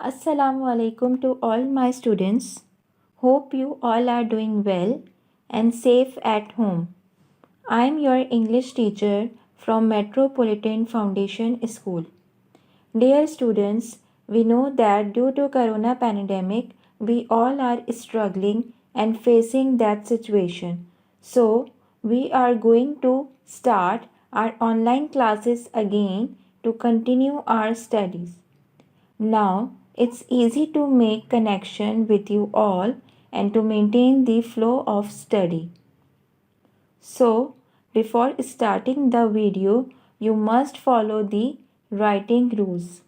Assalamu alaikum to all my students. Hope you all are doing well and safe at home. I am your English teacher from Metropolitan Foundation School. Dear students, we know that due to corona pandemic, we all are struggling and facing that situation. So, we are going to start our online classes again to continue our studies. Now, it's easy to make connection with you all and to maintain the flow of study. So, before starting the video, you must follow the writing rules.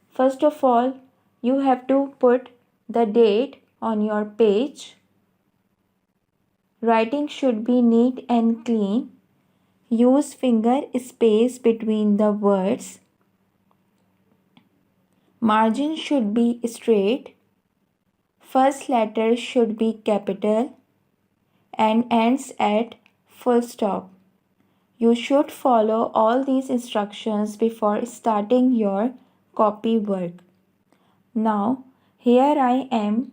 First of all, you have to put the date on your page. Writing should be neat and clean. Use finger space between the words. Margin should be straight. First letter should be capital and ends at full stop. You should follow all these instructions before starting your copy work. Now, here I am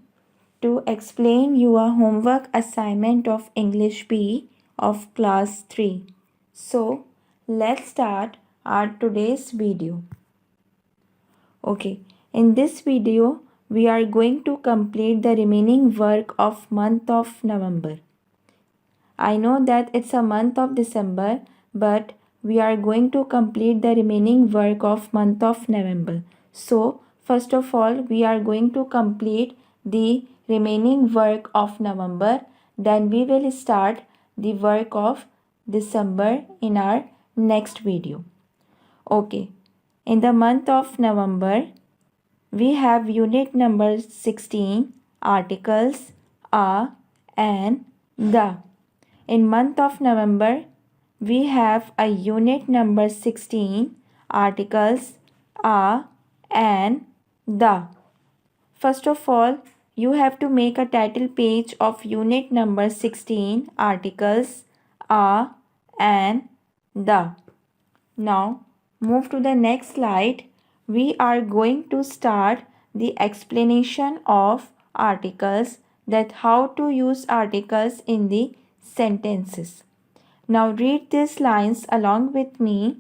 to explain you a homework assignment of English B of class 3. So, let's start our today's video. Okay, in this video, we are going to complete the remaining work of month of November. I know that it's a month of December, but we are going to complete the remaining work of month of November. So, first of all, we are going to complete the remaining work of November. Then we will start the work of December in our next video. Okay, in the month of November, we have unit number 16, articles, a, and the. In month of November, we have a unit number 16, articles, a, and the. First of all, you have to make a title page of unit number 16, articles, a, and the. Now, move to the next slide. We are going to start the explanation of articles, that how to use articles in the sentences. Now read these lines along with me.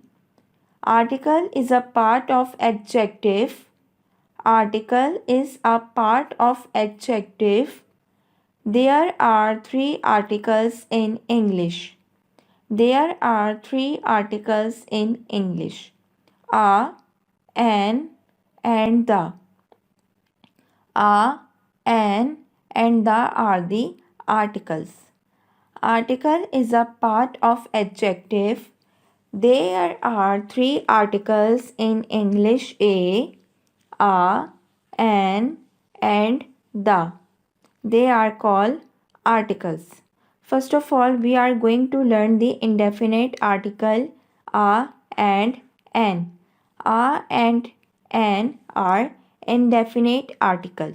Article is a part of adjective. Article is a part of adjective. There are 3 articles in English. There are 3 articles in English. A, an, and the. A, an, and the are the articles. Article is a part of adjective. There are 3 articles in English: a, an, and the. They are called articles. First of all, we are going to learn the indefinite article a and an. A and an are indefinite article.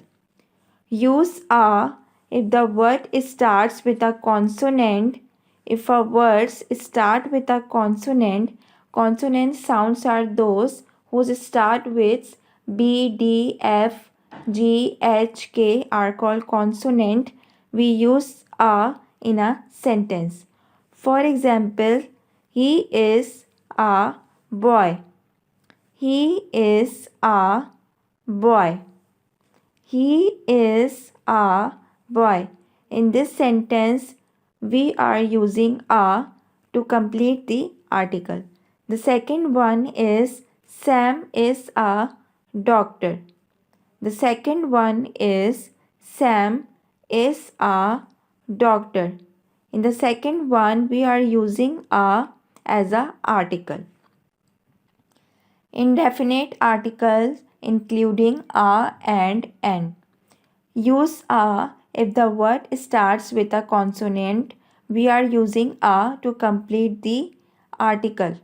Use a if the word starts with a consonant. If a word start with a consonant, consonant sounds are those whose start with B, D, F, G, H, K are called consonant. We use a in a sentence. For example, he is a boy. He is a boy. He is a boy. In this sentence, we are using a to complete the article. The second one is Sam is a doctor. The second one is Sam is a doctor. In the second one, we are using a as a article. Indefinite articles including a and an. Use a if the word starts with a consonant. We are using a to complete the article.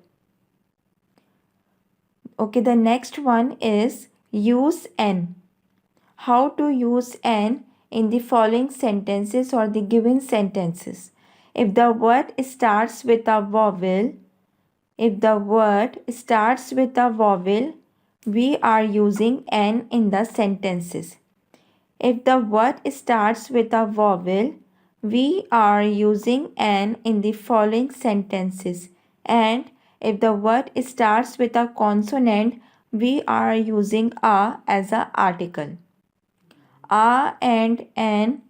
Okay, the next one is use an. How to use an in the following sentences or the given sentences. If the word starts with a vowel, we are using an in the sentences. If the word starts with a vowel, we are using an in the following sentences. And if the word starts with a consonant, we are using a as a article. A and an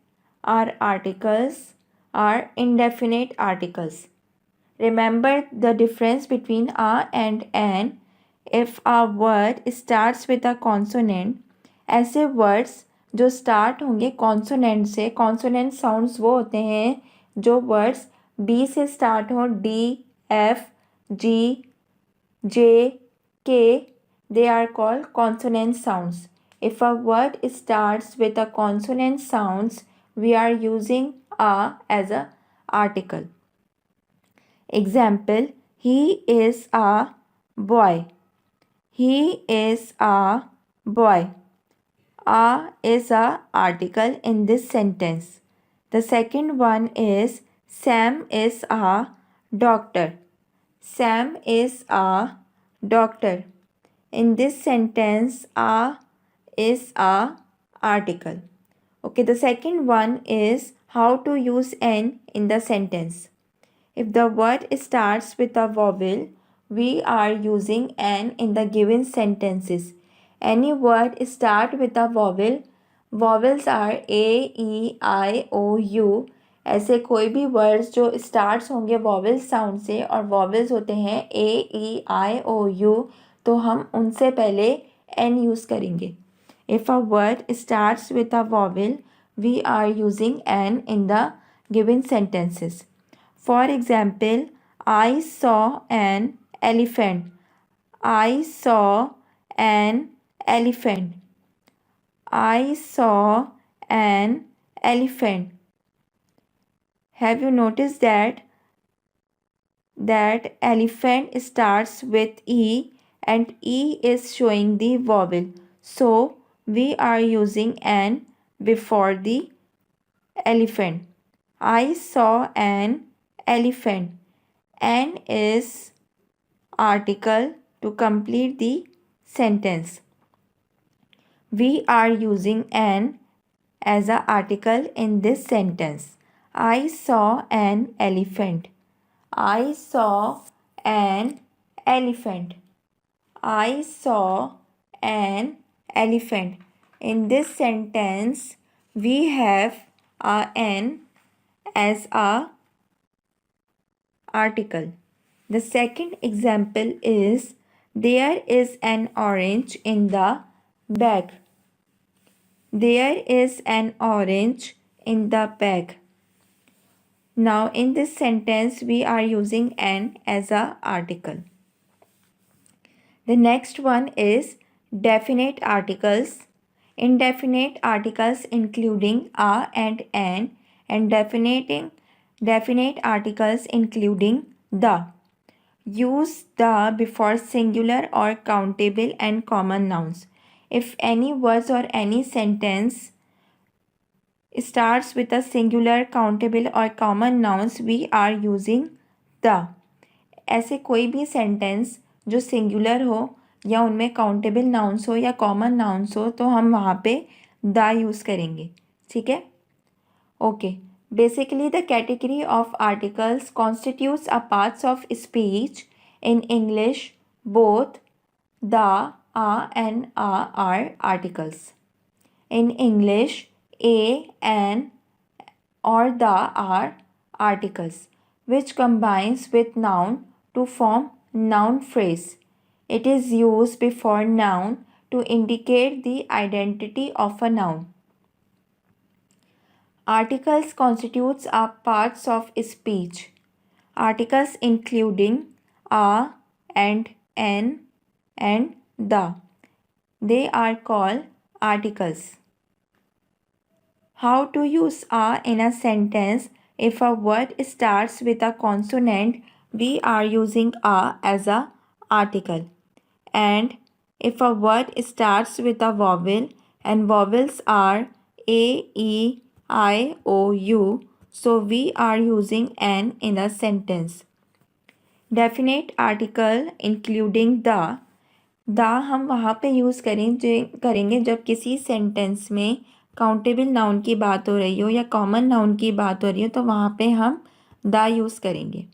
are articles, are indefinite articles. Remember the difference between a and an. If a word starts with a consonant, ऐसे words जो start होंगे consonant से, consonant sounds वो होते हैं जो words B से start हो, D, F, G, J, K, they are called consonant sounds. If a word starts with a consonant sounds, we are using a as a article. Example, he is a boy. He is a boy. A is a article in this sentence. The second one is Sam is a doctor. Sam is a doctor. In this sentence, a is a article. Okay, the second one is how to use an in the sentence. If the word starts with a vowel, we are using an in the given sentences. Any word start with a vowel. Vowels are A, E, I, O, U. ऐसे कोई भी words जो starts होंगे vowel sound से और vowels होते हैं ए ई आई ओ you, तो हम उनसे पहले एन यूज़ करेंगे. If a word starts with a vowel, we are using an in the given sentences. For example, I saw an elephant. I saw an elephant. I saw an elephant. Have you noticed that elephant starts with E and E is showing the vowel. So we are using an before the elephant. I saw an elephant. An is article to complete the sentence. We are using an as an article in this sentence. I saw an elephant. I saw an elephant. I saw an elephant. In this sentence, we have an as a article. The second example is there is an orange in the bag. There is an orange in the bag. Now in this sentence we are using an as a article. The next one is definite articles. Indefinite articles including a and an, and definite articles including the. Use the before singular or countable and common nouns. If any words or any sentence starts with a singular, countable or common nouns, we are using the. ऐसे कोई भी sentence जो singular हो या उनमें countable nouns हो या common nouns हो तो हम वहाँ पे द यूज़ करेंगे. ठीक है. Okay. Basically, the category of articles constitutes a parts of speech. In English, both the, a and a are articles. In English, a and or the are articles, which combines with noun to form noun phrase. It is used before noun to indicate the identity of a noun. Articles constitutes a parts of speech. Articles including a and an and the. They are called articles. How to use a in a sentence? If a word starts with a consonant, we are using a as a article. And if a word starts with a vowel and vowels are a, e, I, O, U, so we are using an in a sentence. Definite article including the. दा हम वहाँ पे use करेंगे जब किसी sentence में countable noun की बात हो रही हो या कॉमन नाउन की बात हो रही हो, तो वहाँ पे हम दा यूज़ करेंगे.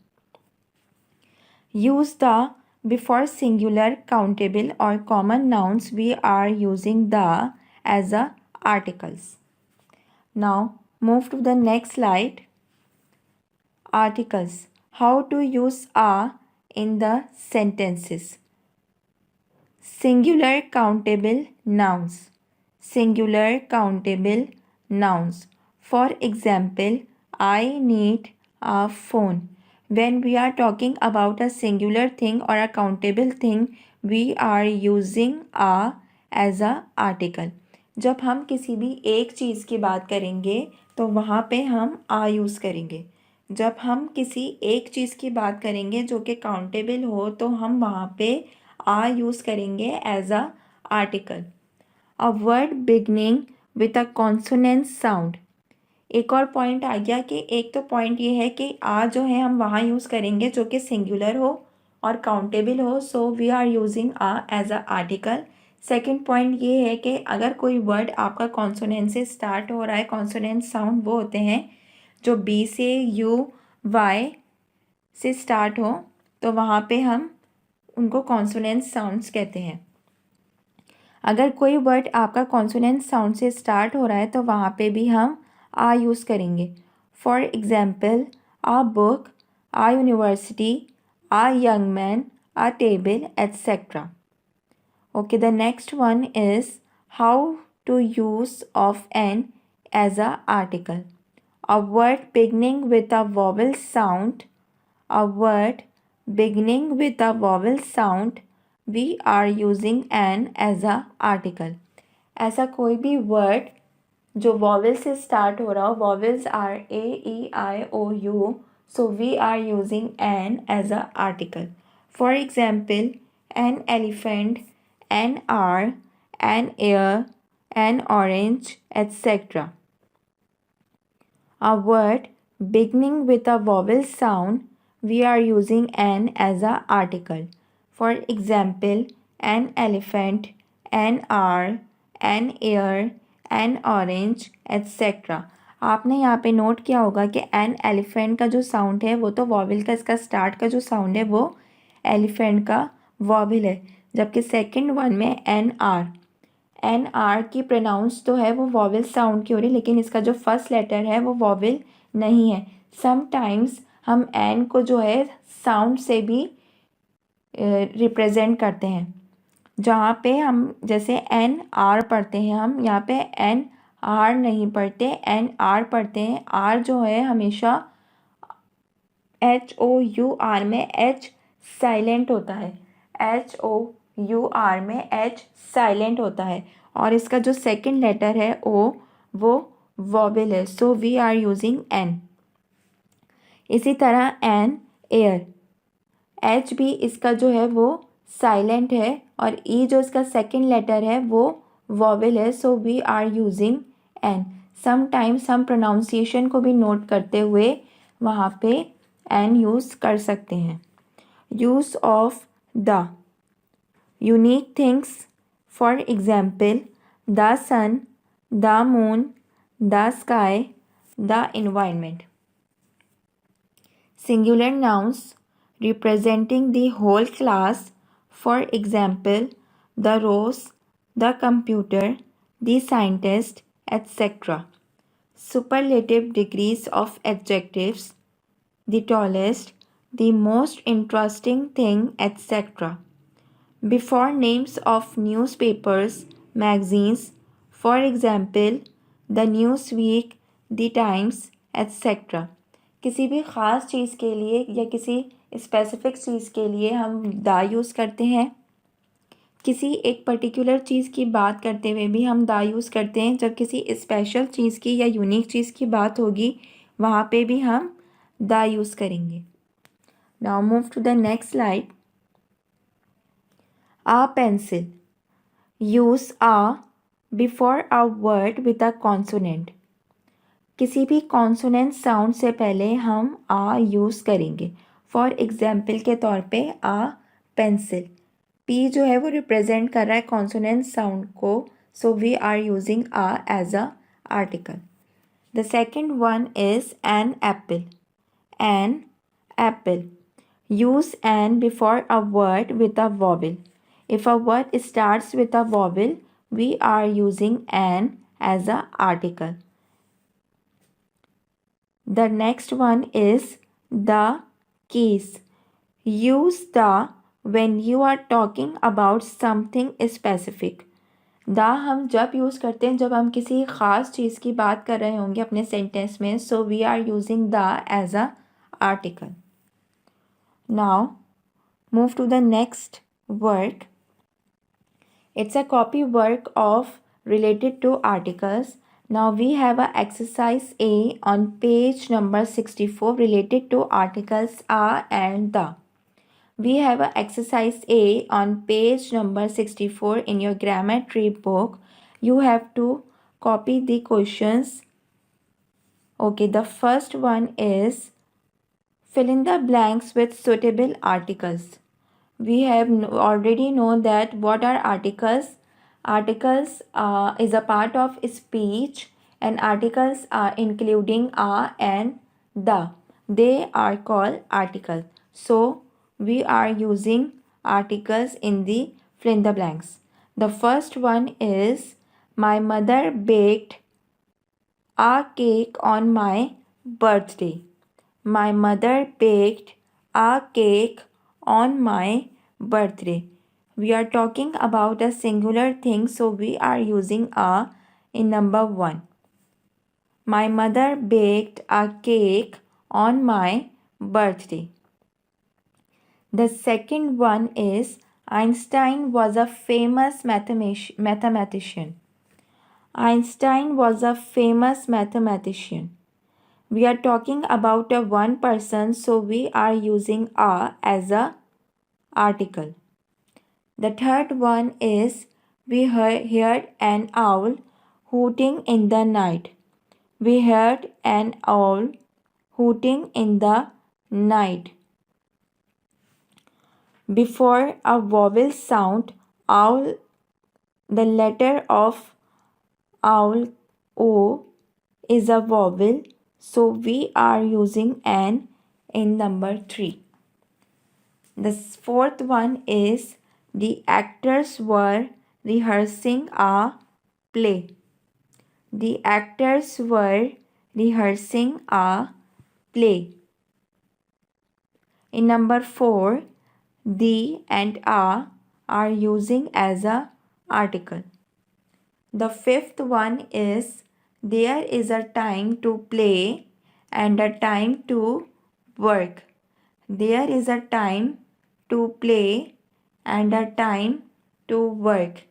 Use the before singular, countable or common nouns. We are using the as a articles. Now move to the next slide. Articles. How to use a in the sentences. Singular countable nouns. Singular countable nouns. For example, I need a phone. When we are talking about a singular thing or a countable thing, we are using a as a article. जब हम किसी भी एक चीज़ की बात करेंगे तो वहाँ पे हम आ यूज़ करेंगे. जब हम किसी एक चीज़ की बात करेंगे जो कि काउंटेबल हो तो हम वहाँ पे आ यूज़ करेंगे as a article. A word beginning with a consonant sound. एक और पॉइंट आ गया कि एक तो पॉइंट ये है कि आ जो है हम वहाँ यूज़ करेंगे जो कि सिंगुलर हो और काउंटेबल हो, so we are using a as a article. Second point ये है कि अगर कोई वर्ड आपका कॉन्सोनेंट से स्टार्ट हो रहा है, कॉन्सोनेंट साउंड वो होते हैं जो बी से यू वाई से स्टार्ट हो, तो वहाँ पे हम उनको कॉन्सोनेंट साउंड्स कहते हैं. अगर कोई वर्ड आपका कॉन्सोनेंट साउंड से स्टार्ट हो रहा है तो वहाँ पे भी हम आ यूज़ करेंगे. For example, a book, a university, a young man, a table, etcetera. Okay, the next one is how to use of an as a article. A word beginning with a vowel sound. A word beginning with a vowel sound. We are using an as a article. ऐसा कोई भी word जो vowel से start हो रहा हो, vowels are A, E, I, O, U. So we are using an as a article. For example, an elephant, an hour, an air, an orange, etc. A word beginning with a vowel sound, we are using an as a article. For example, an elephant, an hour, an air, an orange, etc. आपने यहाँ पे note किया होगा कि an elephant का जो sound है वो तो वॉवल का, इसका स्टार्ट का जो साउंड है वो एलिफेंट का वॉवल है, जबकि सेकंड वन में एन आर की प्रोनाउंस तो है वो वॉवल साउंड की हो रही है, लेकिन इसका जो फर्स्ट लेटर है वो वॉवल नहीं है. समटाइम्स हम एन को जो है साउंड से भी रिप्रेजेंट करते हैं. जहाँ पे हम जैसे एन आर पढ़ते हैं, हम यहाँ पे एन आर नहीं पढ़ते, एन आर पढ़ते हैं. आर जो है हमेशा HOUR में एच साइलेंट होता है. HOUR में एच साइलेंट होता है और इसका जो सेकंड लेटर है ओ वो वॉवेल है. So we are using an. इसी तरह एन एयर, एच भी इसका जो है वो साइलेंट है और ई जो इसका सेकंड लेटर है वो वॉवेल है. So we are using an. Sometimes हम प्रोनाउंसिएशन को भी नोट करते हुए वहाँ पे एन यूज़ कर सकते हैं. Use of the unique things. For example, the sun, the moon, the sky, the environment. Singular nouns representing the whole class. For example, the rose, the computer, the scientist, etc. Superlative degrees of adjectives: the tallest, the most interesting thing, etc. Before names of newspapers, magazines. For example, the Newsweek, the Times, etc. किसी भी ख़ास चीज़ के लिए या किसी specific चीज़ के लिए हम दा यूज़ करते हैं. किसी एक पर्टिकुलर चीज़ की बात करते हुए भी हम दा यूज़ करते हैं. जब किसी स्पेशल चीज़ की या यूनिक चीज़ की बात होगी वहाँ पे भी हम दा यूज़ करेंगे. Now move to the next slide. A pencil. Use a before a word with a consonant. किसी भी कॉन्सोनेंट साउंड से पहले हम आ यूज़ करेंगे. फॉर एग्जाम्पल के तौर पे आ पेंसिल. P जो है वो रिप्रेजेंट कर रहा है कॉन्सोनेंट साउंड को, so we are using a as a article. The second one is an apple. An apple. Use an before a word with a vowel. If a word starts with a vowel, we are using an as a article. The next one is the keys. Use the when you are talking about something specific. The हम जब use करते हैं जब हम किसी ख़ास चीज़ की बात कर रहे होंगे अपने सेंटेंस में, so we are using the as a article. Now move to the next work. It's a copy work of related to articles. Now we have a exercise A on page number 64 related to articles a and the. We have a exercise A on page number 64 in your grammar tree book. You have to copy the questions. Okay, the first one is fill in the blanks with suitable articles. We have already known that what are articles. Articles is a part of speech, and articles are including a and the. They are called articles. So we are using articles in the fill in the blanks. The first one is my mother baked a cake on my birthday. My mother baked a cake on my birthday. We are talking about a singular thing, so we are using a in number 1. My mother baked a cake on my birthday. The second one is Einstein was a famous mathematician. Einstein was a famous mathematician. We are talking about a one person, so we are using a as a article. The third one is we heard an owl hooting in the night. We heard an owl hooting in the night. Before a vowel sound, owl, the letter of owl O is a vowel, so we are using an in number 3. The fourth one is the actors were rehearsing a play. The actors were rehearsing a play. In number 4, the and a are using as a article. The fifth one is there is a time to play and a time to work. There is a time to play and a time to work.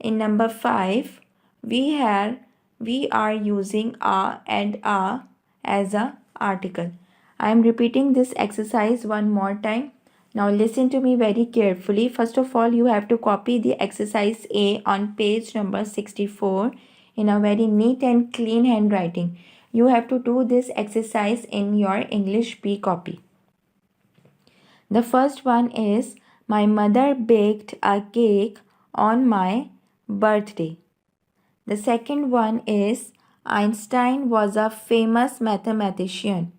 In number 5, we are using a and a as a article. I am repeating this exercise one more time. Now listen to me very carefully. First of all, you have to copy the exercise A on page number 64 in a very neat and clean handwriting. You have to do this exercise in your English B copy. The first one is my mother baked a cake on my birthday. The second one is Einstein was a famous mathematician.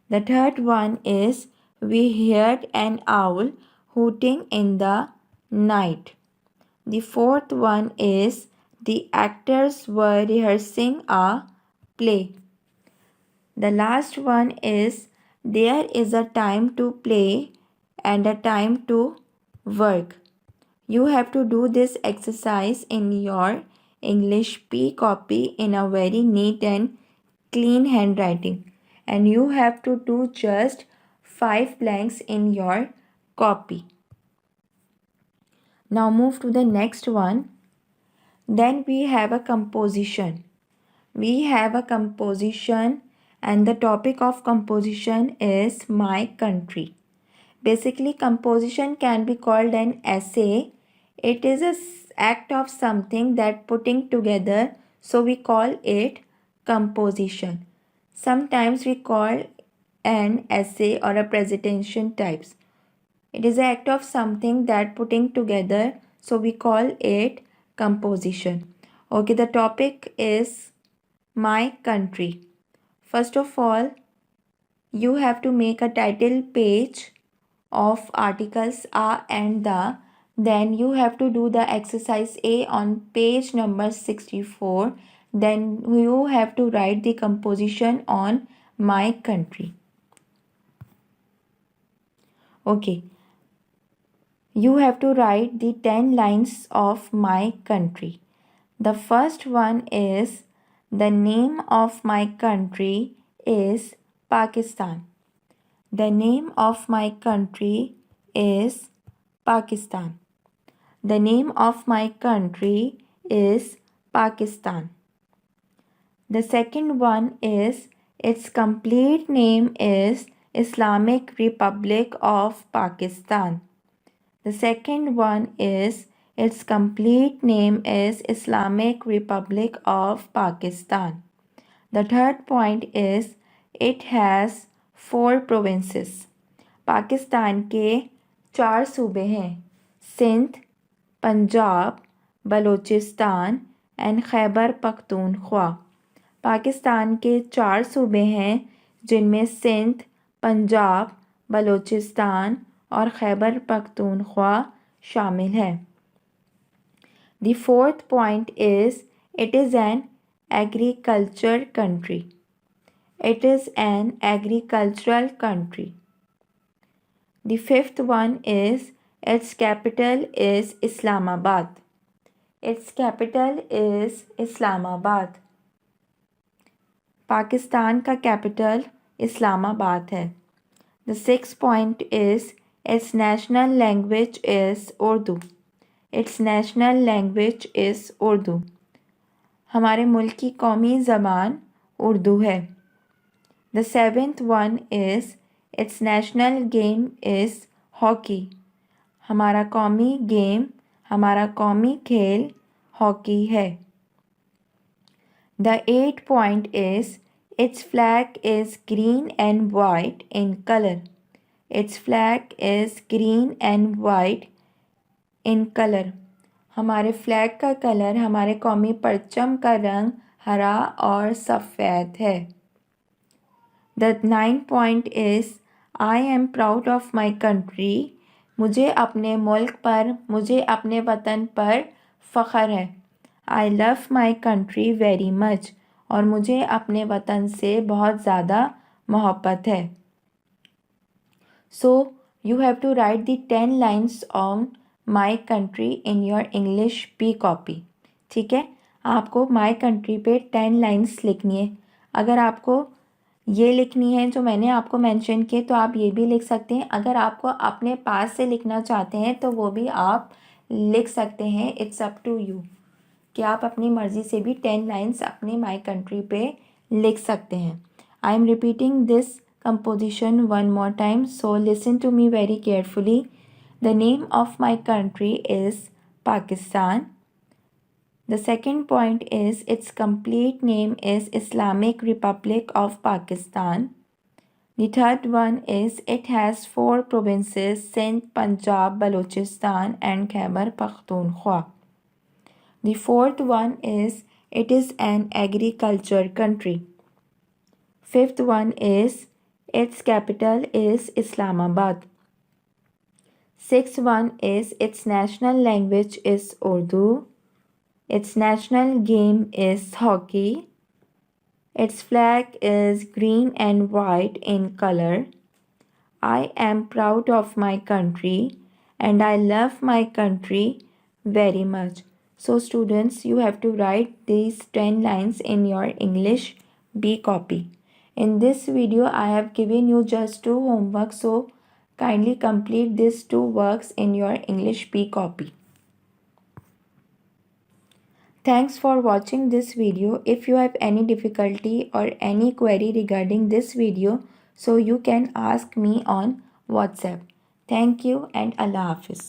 The third one is we heard an owl hooting in the night. The fourth one is the actors were rehearsing a play. The last one is there is a time to play and a time to work. You have to do this exercise in your English P copy in a very neat and clean handwriting. And you have to do just 5 blanks in your copy. Now move to the next one. Then we have a composition. We have a composition, and the topic of composition is my country. Basically, composition can be called an essay. It is an act of something that putting together, so we call it composition. Sometimes we call an essay or a presentation types. It is an act of something that putting together, so we call it composition. Okay, the topic is my country. First of all, you have to make a title page of articles a and the. Then you have to do the exercise A on page number 64. Then you have to write the composition on my country. Okay. You have to write the 10 lines of my country. The first one is the name of my country is Pakistan. The name of my country is Pakistan. The name of my country is Pakistan. The second one is its complete name is Islamic Republic of Pakistan. The second one is its complete name is Islamic Republic of Pakistan. The third point is it has 4 provinces. Pakistan के 4 सूबे हैं, Sindh, Punjab, Balochistan and Khyber Pakhtunkhwa. Pakistan के 4 सूबे हैं जिनमें सिंध, पंजाब, बलूचिस्तान और खैबर पख्तूनख्वा शामिल है. The fourth point is it is an agriculture country. It is an agricultural country. The fifth one is its capital is Islamabad. Its capital is Islamabad. Pakistan का कैपिटल इस्लामाबाद है. The sixth point is its national language is Urdu. Its national language is Urdu. हमारे मुल्क की कौमी ज़बान उर्दू है. The seventh one is its national game is hockey. हमारा कौमी गेम, हमारा कौमी खेल हॉकी है. The eighth point is its flag is green and white in color. Its flag is green and white in color. हमारे flag का colour, हमारे कौमी परचम का रंग हरा और सफ़ेद है. The ninth point is I am proud of my country. मुझे अपने मुल्क पर, मुझे अपने वतन पर फ़ख्र है. I love my country very much. और मुझे अपने वतन से बहुत ज़्यादा मोहब्बत है. So you have to write the 10 lines on my country in your English B copy. ठीक है, आपको my country पे 10 lines लिखनी है. अगर आपको ये लिखनी है जो मैंने आपको मेंशन किए तो आप ये भी लिख सकते हैं. अगर आपको अपने पास से लिखना चाहते हैं तो वो भी आप लिख सकते हैं. इट्स अप टू यू कि आप अपनी मर्ज़ी से भी 10 लाइन्स अपने माई कंट्री पे लिख सकते हैं. I am repeating this composition one more time, so listen to me very carefully. The name of my country is Pakistan. The second point is its complete name is Islamic Republic of Pakistan. The third one is it has 4 provinces: Sindh, Punjab, Balochistan and Khyber Pakhtunkhwa. The fourth one is it is an agriculture country. Fifth one is its capital is Islamabad. Sixth one is its national language is Urdu. Its national game is hockey. Its flag is green and white in color. I am proud of my country and I love my country very much. So students, you have to write these 10 lines in your English B copy. In this video, I have given you just 2 homework, so kindly complete these 2 works in your English B copy. Thanks for watching this video. If you have any difficulty or any query regarding this video, so you can ask me on WhatsApp. Thank you and Allah Hafiz.